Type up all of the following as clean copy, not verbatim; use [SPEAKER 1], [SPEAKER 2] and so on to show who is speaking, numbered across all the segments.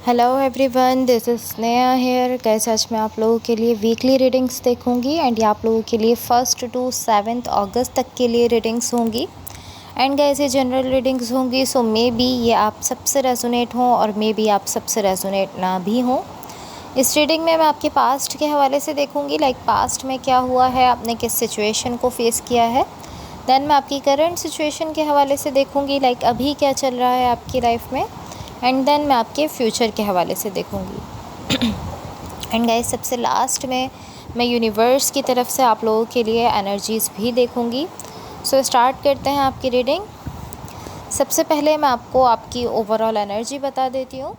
[SPEAKER 1] Hello everyone, this is Sneha here. कैसे आज मैं आप लोगों के लिए वीकली रीडिंग्स देखूंगी एंड ये आप लोगों के लिए 1 to 7 अगस्त तक के लिए रीडिंग्स होंगी। एंड गाइस ये जनरल रीडिंग्स होंगी, सो मे बी ये आप सबसे रेजोनेट हों और मे बी आप सबसे रेजोनेट ना भी हों। इस रीडिंग में मैं आपके पास्ट के हवाले से देखूंगी, लाइक पास्ट में क्या हुआ है, आपने किस सिचुएशन को फेस किया है। देन मैं आपकी करंट सिचुएशन के हवाले से देखूंगी, लाइक अभी क्या चल रहा है आपकी लाइफ में। एंड देन मैं आपके फ्यूचर के हवाले से देखूंगी। एंड गाइस सबसे लास्ट में मैं यूनिवर्स की तरफ से आप लोगों के लिए एनर्जीज़ भी देखूंगी। सो स्टार्ट करते हैं आपकी रीडिंग। सबसे पहले मैं आपको आपकी ओवरऑल एनर्जी बता देती हूँ।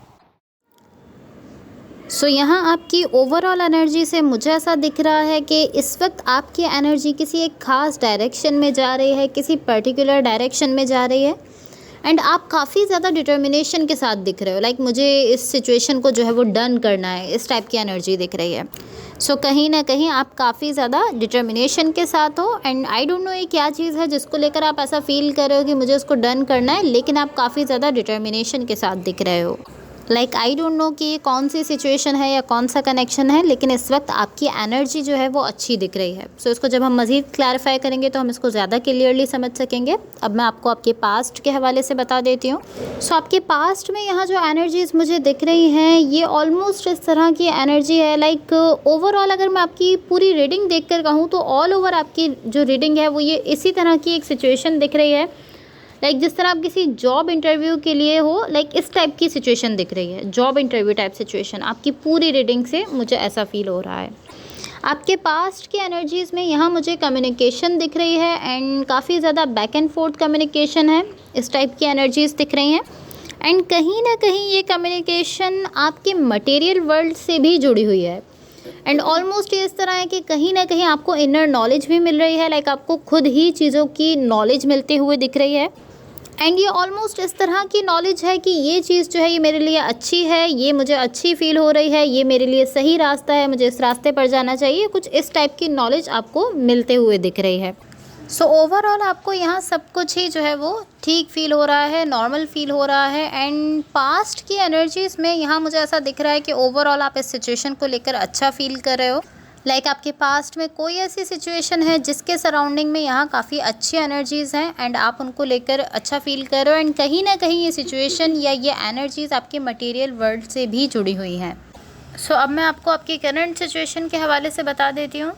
[SPEAKER 1] सो यहाँ आपकी ओवरऑल एनर्जी से मुझे ऐसा दिख रहा है कि इस वक्त आपकी एनर्जी किसी एक ख़ास डायरेक्शन में जा रही है, किसी पर्टिकुलर डायरेक्शन में जा रही है। एंड आप काफ़ी ज़्यादा डिटर्मिनेशन के साथ दिख रहे हो, लाइक मुझे इस सिचुएशन को जो है वो डन करना है, इस टाइप की एनर्जी दिख रही है। सो कहीं ना कहीं आप काफ़ी ज़्यादा डिटर्मिनेशन के साथ हो। एंड आई डोंट नो ये क्या चीज़ है जिसको लेकर आप ऐसा फील कर रहे हो कि मुझे उसको डन करना है, लेकिन आप काफ़ी ज़्यादा डिटर्मिनेशन के साथ दिख रहे हो। लाइक आई डोंट नो कि ये कौन सी सिचुएशन है या कौन सा कनेक्शन है, लेकिन इस वक्त आपकी एनर्जी जो है वो अच्छी दिख रही है। सो इसको जब हम मज़ीद क्लैरिफाई करेंगे तो हम इसको ज़्यादा क्लियरली समझ सकेंगे। अब मैं आपको आपके पास्ट के हवाले से बता देती हूँ। सो आपके पास्ट में यहाँ जो एनर्जीज़ मुझे दिख रही हैं ये ऑलमोस्ट इस तरह की एनर्जी है। लाइक ओवरऑल अगर मैं आपकी पूरी रीडिंग देख कर कहूँ तो ऑल ओवर आपकी जो रीडिंग है वो ये इसी तरह की एक सिचुएशन दिख रही है। लाइक जिस तरह आप किसी जॉब इंटरव्यू के लिए हो, लाइक इस टाइप की सिचुएशन दिख रही है, जॉब इंटरव्यू टाइप सिचुएशन। आपकी पूरी रीडिंग से मुझे ऐसा फील हो रहा है। आपके पास्ट की एनर्जीज़ में यहाँ मुझे कम्युनिकेशन दिख रही है एंड काफ़ी ज़्यादा बैक एंड फोर्थ कम्युनिकेशन है, इस टाइप की एनर्जीज़ दिख रही हैं। एंड कहीं ना कहीं ये कम्युनिकेशन आपके मटेरियल वर्ल्ड से भी जुड़ी हुई है। एंड ऑलमोस्ट ये इस तरह है कि कहीं ना कहीं आपको इनर नॉलेज भी मिल रही है, लाइक आपको खुद ही चीज़ों की नॉलेज मिलते हुए दिख रही है। एंड ये ऑलमोस्ट इस तरह की नॉलेज है कि ये चीज़ जो है ये मेरे लिए अच्छी है, ये मुझे अच्छी फील हो रही है, ये मेरे लिए सही रास्ता है, मुझे इस रास्ते पर जाना चाहिए, कुछ इस टाइप की नॉलेज आपको मिलते हुए दिख रही है। सो ओवरऑल आपको यहाँ सब कुछ ही जो है वो ठीक फील हो रहा है, नॉर्मल फील हो रहा है। एंड पास्ट की एनर्जीज़ में यहाँ मुझे ऐसा दिख रहा है कि ओवरऑल आप इस सिचुएशन को लेकर अच्छा फील कर रहे हो। लाइक आपके पास्ट में कोई ऐसी सिचुएशन है जिसके सराउंडिंग में यहाँ काफ़ी अच्छी एनर्जीज़ हैं एंड आप उनको लेकर अच्छा फील कर रहे हो। एंड कहीं ना कहीं ये सिचुएशन या ये एनर्जीज़ आपके मटेरियल वर्ल्ड से भी जुड़ी हुई हैं। सो अब मैं आपको आपकी करंट सिचुएशन के हवाले से बता देती हूँ।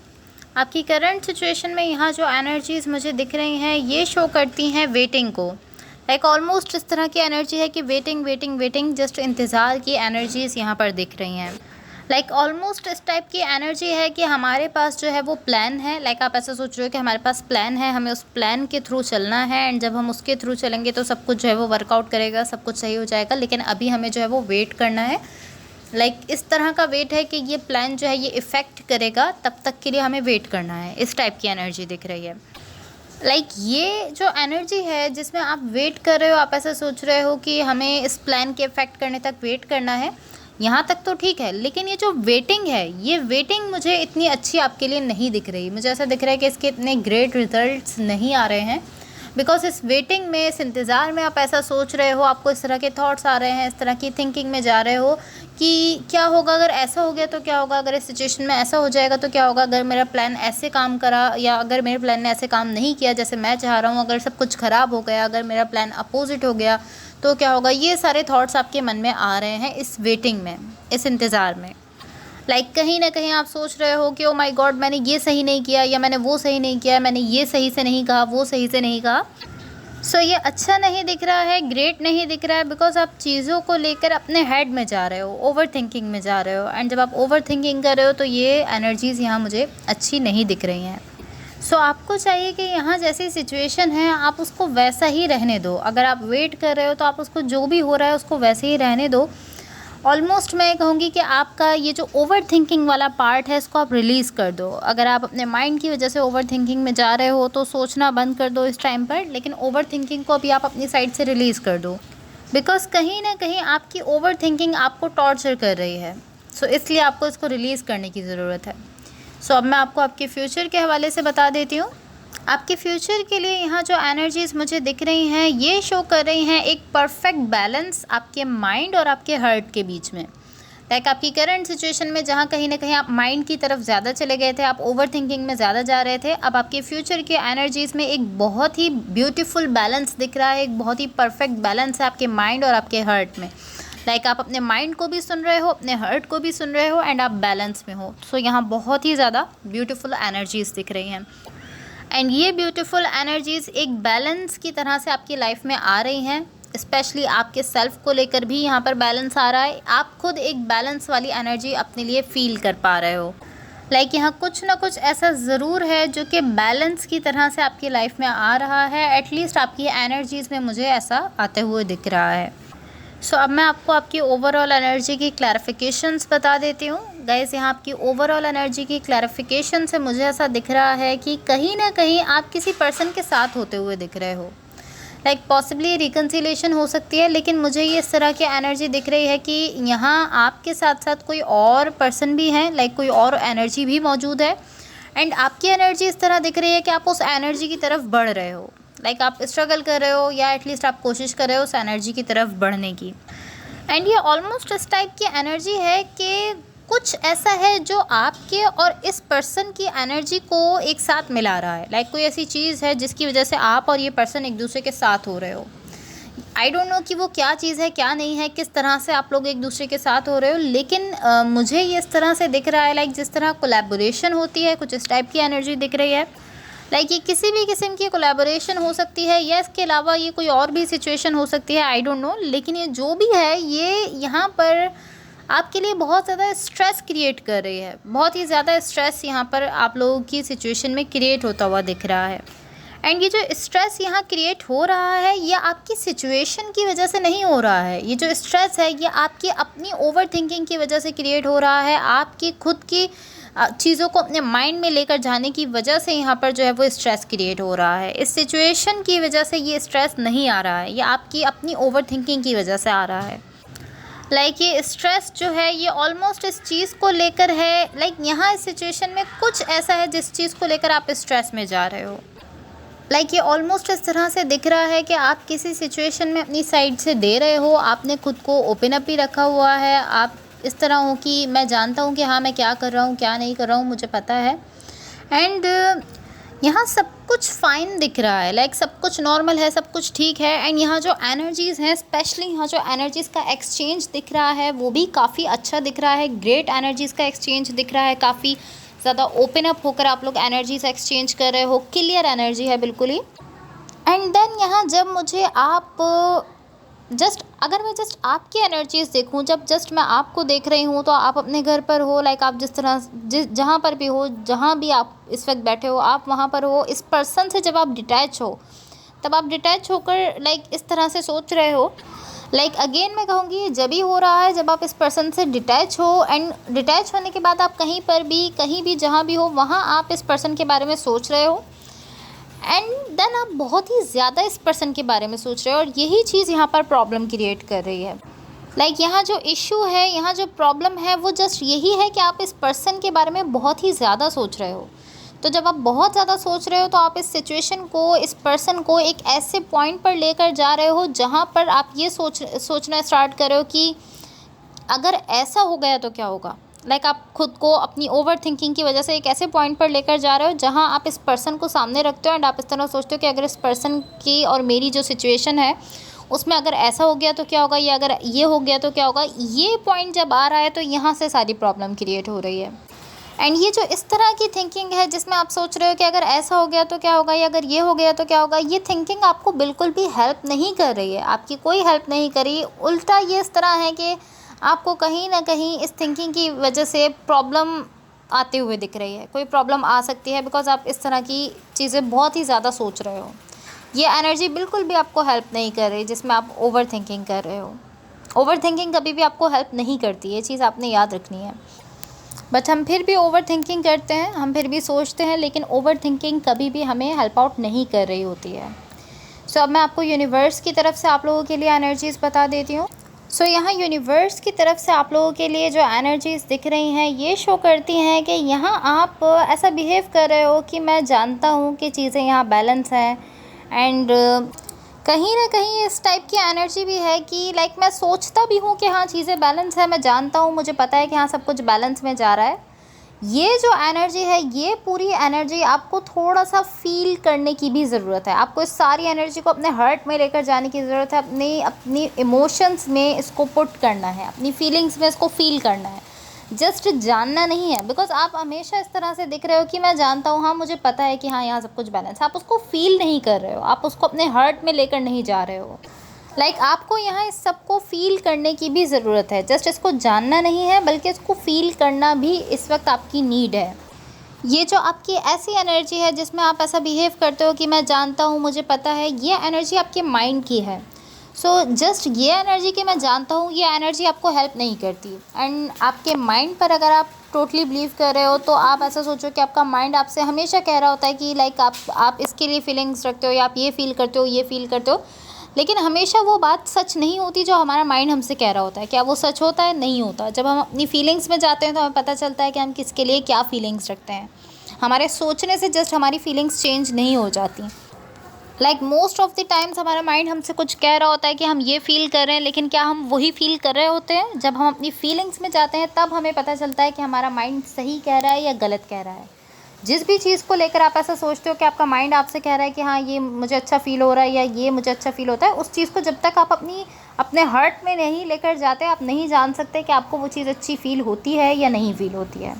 [SPEAKER 1] आपकी करंट सिचुएशन में यहाँ जो एनर्जीज़ मुझे दिख रही हैं ये शो करती हैं वेटिंग को। लाइक ऑलमोस्ट इस तरह की एनर्जी है कि वेटिंग वेटिंग वेटिंग, जस्ट इंतज़ार की एनर्जीज़ यहाँ पर दिख रही हैं। लाइक ऑलमोस्ट इस टाइप की एनर्जी है कि हमारे पास जो है वो प्लान है। लाइक आप ऐसा सोच रहे हो कि हमारे पास प्लान है, हमें उस प्लान के थ्रू चलना है एंड जब हम उसके थ्रू चलेंगे तो सब कुछ जो है वो वर्कआउट करेगा, सब कुछ सही हो जाएगा। लेकिन अभी हमें जो है वो वेट करना है। लाइक इस तरह का वेट है कि ये प्लान जो है ये इफ़ेक्ट करेगा, तब तक के लिए हमें वेट करना है। इस टाइप की एनर्जी दिख रही है। लाइक ये जो एनर्जी है जिसमें आप वेट कर रहे हो, आप ऐसा सोच रहे हो कि हमें इस प्लान के इफ़ेक्ट करने तक वेट करना है, यहाँ तक तो ठीक है। लेकिन ये जो वेटिंग है, ये वेटिंग मुझे इतनी अच्छी आपके लिए नहीं दिख रही। मुझे ऐसा दिख रहा है कि इसके इतने ग्रेट रिजल्ट्स नहीं आ रहे हैं। बिकॉज इस वेटिंग में, इस इंतज़ार में आप ऐसा सोच रहे हो, आपको इस तरह के थॉट्स आ रहे हैं, इस तरह की थिंकिंग में जा रहे हो कि क्या होगा अगर ऐसा हो गया तो क्या होगा, अगर इस सिचुएशन में ऐसा हो जाएगा तो क्या होगा, अगर मेरा प्लान ऐसे काम करा या अगर मेरे प्लान ने ऐसे काम नहीं किया जैसे मैं चाह रहा हूँ, अगर सब कुछ ख़राब हो गया, अगर मेरा प्लान अपोजिट हो गया तो क्या होगा। ये सारे थॉट्स आपके मन में आ रहे हैं इस वेटिंग में, इस इंतज़ार में। लाइक कहीं ना कहीं आप सोच रहे हो कि ओ माय गॉड, मैंने ये सही नहीं किया या मैंने वो सही नहीं किया, मैंने ये सही से नहीं कहा, वो सही से नहीं कहा। सो ये अच्छा नहीं दिख रहा है, ग्रेट नहीं दिख रहा है। बिकॉज आप चीज़ों को लेकर अपने हेड में जा रहे हो, ओवर थिंकिंग में जा रहे हो। एंड जब आप ओवर थिंकिंग कर रहे हो तो ये एनर्जीज़ यहाँ मुझे अच्छी नहीं दिख रही हैं। सो आपको चाहिए कि यहाँ जैसी सिचुएशन है आप उसको वैसा ही रहने दो। अगर आप वेट कर रहे हो तो आप उसको, जो भी हो रहा है उसको वैसे ही रहने दो। ऑलमोस्ट मैं कहूँगी कि आपका ये जो ओवर थिंकिंग वाला पार्ट है इसको आप रिलीज़ कर दो। अगर आप अपने माइंड की वजह से ओवर थिंकिंग में जा रहे हो तो सोचना बंद कर दो इस टाइम पर, लेकिन ओवर थिंकिंग को अभी आप अपनी साइड से रिलीज़ कर दो। बिकॉज़ कहीं ना कहीं आपकी ओवर थिंकिंग आपको टॉर्चर कर रही है। सो इसलिए आपको इसको रिलीज़ करने की ज़रूरत है। सो अब मैं आपको आपके फ्यूचर के हवाले से बता देती हूँ। आपके फ्यूचर के लिए यहाँ जो एनर्जीज़ मुझे दिख रही हैं ये शो कर रही हैं एक परफेक्ट बैलेंस आपके माइंड और आपके हार्ट के बीच में। लाइक आपकी करंट सिचुएशन में जहाँ कहीं ना कहीं आप माइंड की तरफ ज़्यादा चले गए थे, आप ओवर थिंकिंग में ज़्यादा जा रहे थे, अब आपके फ्यूचर के एनर्जीज़ में एक बहुत ही ब्यूटीफुल बैलेंस दिख रहा है, एक बहुत ही परफेक्ट बैलेंस है आपके माइंड और आपके हार्ट में। लाइक आप अपने माइंड को भी सुन रहे हो, अपने हार्ट को भी सुन रहे हो एंड आप बैलेंस में हो। सो यहाँ बहुत ही ज़्यादा ब्यूटीफुल एनर्जीज़ दिख रही हैं एंड ये ब्यूटीफुल एनर्जीज़ एक बैलेंस की तरह से आपकी लाइफ में आ रही हैं। स्पेशली आपके सेल्फ को लेकर भी यहाँ पर बैलेंस आ रहा है, आप खुद एक बैलेंस वाली एनर्जी अपने लिए फील कर पा रहे हो। लाइक यहाँ कुछ ना कुछ ऐसा ज़रूर है जो कि बैलेंस की तरह से आपकी लाइफ में आ रहा है, एटलीस्ट आपकी एनर्जीज़ में मुझे ऐसा आते हुए दिख रहा है। सो अब मैं आपको आपकी ओवरऑल एनर्जी की क्लैरिफिकेशंस बता देती हूँ। गाइस यहाँ आपकी ओवरऑल एनर्जी की क्लैरिफिकेशन से मुझे ऐसा दिख रहा है कि कहीं ना कहीं आप किसी पर्सन के साथ होते हुए दिख रहे हो। लाइक पॉसिबली रिकन्सिलेशन हो सकती है, लेकिन मुझे ये इस तरह की एनर्जी दिख रही है कि यहाँ आपके साथ साथ कोई और पर्सन भी हैं, लाइक कोई और एनर्जी भी मौजूद है एंड आपकी एनर्जी इस तरह दिख रही है कि आप उस एनर्जी की तरफ बढ़ रहे हो। लाइक आप स्ट्रगल कर रहे हो या एटलीस्ट आप कोशिश कर रहे हो उस एनर्जी की तरफ बढ़ने की। एंड ये ऑलमोस्ट इस टाइप की एनर्जी है कि कुछ ऐसा है जो आपके और इस पर्सन की एनर्जी को एक साथ मिला रहा है। लाइक कोई ऐसी चीज़ है जिसकी वजह से आप और ये पर्सन एक दूसरे के साथ हो रहे हो। आई डोंट नो कि वो क्या चीज़ है, क्या नहीं है, किस तरह से आप लोग एक दूसरे के साथ हो रहे हो, लेकिन मुझे ये इस तरह से दिख रहा है लाइक जिस तरह कोलैबोरेशन होती है, कुछ इस टाइप की एनर्जी दिख रही है। लाइक ये किसी भी किस्म की कोलैबोरेशन हो सकती है या इसके अलावा ये कोई और भी सिचुएशन हो सकती है, आई डोंट नो, लेकिन ये जो भी है ये यहाँ पर आपके लिए बहुत ज़्यादा स्ट्रेस क्रिएट कर रही है। बहुत ही ज़्यादा स्ट्रेस यहाँ पर आप लोगों की सिचुएशन में क्रिएट होता हुआ दिख रहा है एंड ये जो स्ट्रेस यहाँ क्रिएट हो रहा है ये आपकी सिचुएशन की वजह से नहीं हो रहा है। ये जो स्ट्रेस है ये आपकी अपनी ओवर थिंकिंग की वजह से क्रिएट हो रहा है, आपकी खुद की चीज़ों को अपने माइंड में लेकर जाने की वजह से यहाँ पर जो है वो स्ट्रेस क्रिएट हो रहा है। इस सिचुएशन की वजह से ये स्ट्रेस नहीं आ रहा है, ये आपकी अपनी ओवर थिंकिंग की वजह से आ रहा है। लाइक ये स्ट्रेस जो है ये ऑलमोस्ट इस चीज़ को लेकर है, लाइक यहाँ इस सिचुएशन में कुछ ऐसा है जिस चीज़ को लेकर आप स्ट्रेस में जा रहे हो। लाइक ये ऑलमोस्ट इस तरह से दिख रहा है कि आप किसी सिचुएशन में अपनी साइड से दे रहे हो, आपने खुद को ओपन अप ही रखा हुआ है, आप इस तरह हो कि मैं जानता हूँ कि हाँ मैं क्या कर रहा हूँ क्या नहीं कर रहा हूँ मुझे पता है एंड यहाँ सब कुछ फ़ाइन दिख रहा है, लाइक सब कुछ नॉर्मल है, सब कुछ ठीक है एंड यहाँ जो एनर्जीज़ हैं, स्पेशली यहाँ जो एनर्जीज़ का एक्सचेंज दिख रहा है वो भी काफ़ी अच्छा दिख रहा है। ग्रेट एनर्जीज़ का एक्सचेंज दिख रहा है, काफ़ी ज़्यादा ओपन अप होकर आप लोग एनर्जीज़ एक्सचेंज कर रहे हो, क्लियर एनर्जी है बिल्कुल ही। एंड देन यहाँ जब मुझे आप अगर मैं जस्ट आपकी एनर्जीज़ देखूं, जब जस्ट मैं आपको देख रही हूं तो आप अपने घर पर हो, लाइक आप जिस तरह जहाँ पर भी हो, जहाँ भी आप इस वक्त बैठे हो आप वहाँ पर हो। इस पर्सन से जब आप डिटैच हो तब आप डिटैच होकर लाइक इस तरह से सोच रहे हो। लाइक अगेन मैं कहूँगी ये जब ही हो रहा है जब आप इस पर्सन से डिटैच हो एंड डिटैच होने के बाद आप कहीं भी जहाँ भी हो वहाँ आप इस पर्सन के बारे में सोच रहे हो एंड देन आप बहुत ही ज़्यादा इस पर्सन के बारे में सोच रहे हो और यही चीज़ यहाँ पर प्रॉब्लम क्रिएट कर रही है। लाइक यहाँ जो इशू है, यहाँ जो प्रॉब्लम है वो जस्ट यही है कि आप इस पर्सन के बारे में बहुत ही ज़्यादा सोच रहे हो। तो जब आप बहुत ज़्यादा सोच रहे हो तो आप इस सिचुएशन को, इस पर्सन को एक ऐसे पॉइंट पर लेकर जा रहे हो जहाँ पर आप ये सोचना स्टार्ट कर रहे हो कि अगर ऐसा हो गया तो क्या होगा। लाइक आप खुद को अपनी ओवर थिंकिंग की वजह से एक ऐसे पॉइंट पर लेकर जा रहे हो जहां आप इस पर्सन को सामने रखते हो एंड आप इस तरह सोचते हो कि अगर इस पर्सन की और मेरी जो सिचुएशन है उसमें अगर ऐसा हो गया तो क्या होगा, या अगर ये हो गया तो क्या होगा। ये पॉइंट जब आ रहा है तो यहाँ से सारी प्रॉब्लम क्रिएट हो रही है एंड ये जो इस तरह की थिंकिंग है जिसमें आप सोच रहे हो कि अगर ऐसा हो गया तो क्या होगा, या अगर ये हो गया तो क्या होगा, ये थिंकिंग आपको बिल्कुल भी हेल्प नहीं कर रही है, आपकी कोई हेल्प नहीं करी। उल्टा ये इस तरह है कि आपको कहीं ना कहीं इस थिंकिंग की वजह से प्रॉब्लम आते हुए दिख रही है। कोई प्रॉब्लम आ सकती है बिकॉज आप इस तरह की चीज़ें बहुत ही ज़्यादा सोच रहे हो। ये एनर्जी बिल्कुल भी आपको हेल्प नहीं कर रही जिसमें आप ओवर थिंकिंग कर रहे हो। ओवर थिंकिंग कभी भी आपको हेल्प नहीं करती, ये चीज़ आपने याद रखनी है। बट हम फिर भी ओवर थिंकिंग करते हैं, हम फिर भी सोचते हैं, लेकिन ओवर थिंकिंग कभी भी हमें हेल्प आउट नहीं कर रही होती है। सो अब मैं आपको यूनिवर्स की तरफ से आप लोगों के लिए एनर्जीज़ बता देती हूँ। सो यहाँ यूनिवर्स की तरफ से आप लोगों के लिए जो एनर्जीज दिख रही हैं ये शो करती हैं कि यहाँ आप ऐसा बिहेव कर रहे हो कि मैं जानता हूँ कि चीज़ें यहाँ बैलेंस हैं। एंड कहीं ना कहीं इस टाइप की एनर्जी भी है कि लाइक मैं सोचता भी हूँ कि हाँ चीज़ें बैलेंस है, मैं जानता हूँ, मुझे पता है कि हाँ सब कुछ बैलेंस में जा रहा है। ये जो एनर्जी है, ये पूरी एनर्जी आपको थोड़ा सा फील करने की भी ज़रूरत है। आपको इस सारी एनर्जी को अपने हार्ट में लेकर जाने की ज़रूरत है, अपनी अपनी इमोशंस में इसको पुट करना है, अपनी फीलिंग्स में इसको फील करना है, जस्ट जानना नहीं है। बिकॉज आप हमेशा इस तरह से दिख रहे हो कि मैं जानता हूँ, हाँ मुझे पता है कि हाँ यहाँ सब कुछ बैलेंस है। आप उसको फील नहीं कर रहे हो, आप उसको अपने हार्ट में लेकर नहीं जा रहे हो। आपको यहाँ इस सब को फ़ील करने की भी ज़रूरत है। जस्ट इसको जानना नहीं है, बल्कि इसको फ़ील करना भी इस वक्त आपकी नीड है। ये जो आपकी ऐसी एनर्जी है जिसमें आप ऐसा बिहेव करते हो कि मैं जानता हूँ, मुझे पता है, ये एनर्जी आपके माइंड की है। सो जस्ट ये एनर्जी कि मैं जानता हूँ, ये एनर्जी आपको हेल्प नहीं करती। एंड आपके माइंड पर अगर आप टोटली बिलीव कर रहे हो तो आप ऐसा सोचो कि आपका माइंड आपसे हमेशा कह रहा होता है कि आप इसके लिए फीलिंग्स रखते हो, या आप ये फ़ील करते हो, ये फ़ील करते हो। लेकिन हमेशा वो बात सच नहीं होती जो हमारा माइंड हमसे कह रहा होता है। क्या वो सच होता है? नहीं होता। जब हम अपनी फीलिंग्स में जाते हैं तो हमें पता चलता है कि हम किसके लिए क्या फीलिंग्स रखते हैं। हमारे सोचने से जस्ट हमारी फीलिंग्स चेंज नहीं हो जाती। मोस्ट ऑफ द टाइम्स हमारा माइंड हमसे कुछ कह रहा होता है कि हम ये फ़ील कर रहे हैं, लेकिन क्या हम वही फ़ील कर रहे होते हैं? जब हम अपनी फीलिंग्स में जाते हैं तब हमें पता चलता है कि हमारा माइंड सही कह रहा है या गलत कह रहा है। जिस भी चीज़ को लेकर आप ऐसा सोचते हो कि आपका माइंड आपसे कह रहा है कि हाँ ये मुझे अच्छा फ़ील हो रहा है या ये मुझे अच्छा फ़ील होता है, उस चीज़ को जब तक आप अपने हार्ट में नहीं लेकर जाते, आप नहीं जान सकते कि आपको वो चीज़ अच्छी फ़ील होती है या नहीं फ़ील होती है।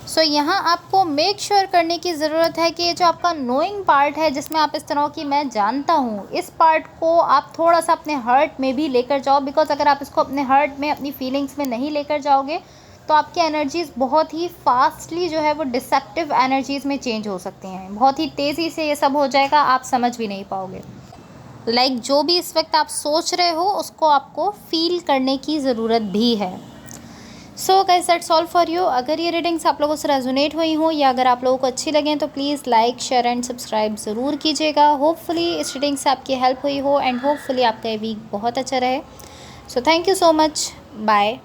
[SPEAKER 1] सो यहाँ आपको मेक श्योर करने की ज़रूरत है कि ये जो आपका नोइंग पार्ट है, जिसमें आप इस तरह की मैं जानता हूँ, इस पार्ट को आप थोड़ा सा अपने हार्ट में भी लेकर जाओ। बिकॉज अगर आप इसको अपने हार्ट में, अपनी फीलिंग्स में नहीं लेकर जाओगे तो आपकी एनर्जीज़ बहुत ही फास्टली जो है वो डिसेप्टिव एनर्जीज़ में चेंज हो सकती हैं। बहुत ही तेज़ी से ये सब हो जाएगा, आप समझ भी नहीं पाओगे। जो भी इस वक्त आप सोच रहे हो उसको आपको फ़ील करने की ज़रूरत भी है। So guys, that's all for you. अगर ये रीडिंग्स आप लोगों से रेजोनेट हुई हों या अगर आप लोगों को अच्छी लगें तो please like, share and subscribe ज़रूर कीजिएगा। होपफुली इस रीडिंग से आपकी हेल्प हुई हो एंड होपफुली आपका ये वीक बहुत अच्छा रहे। So thank you so much. Bye.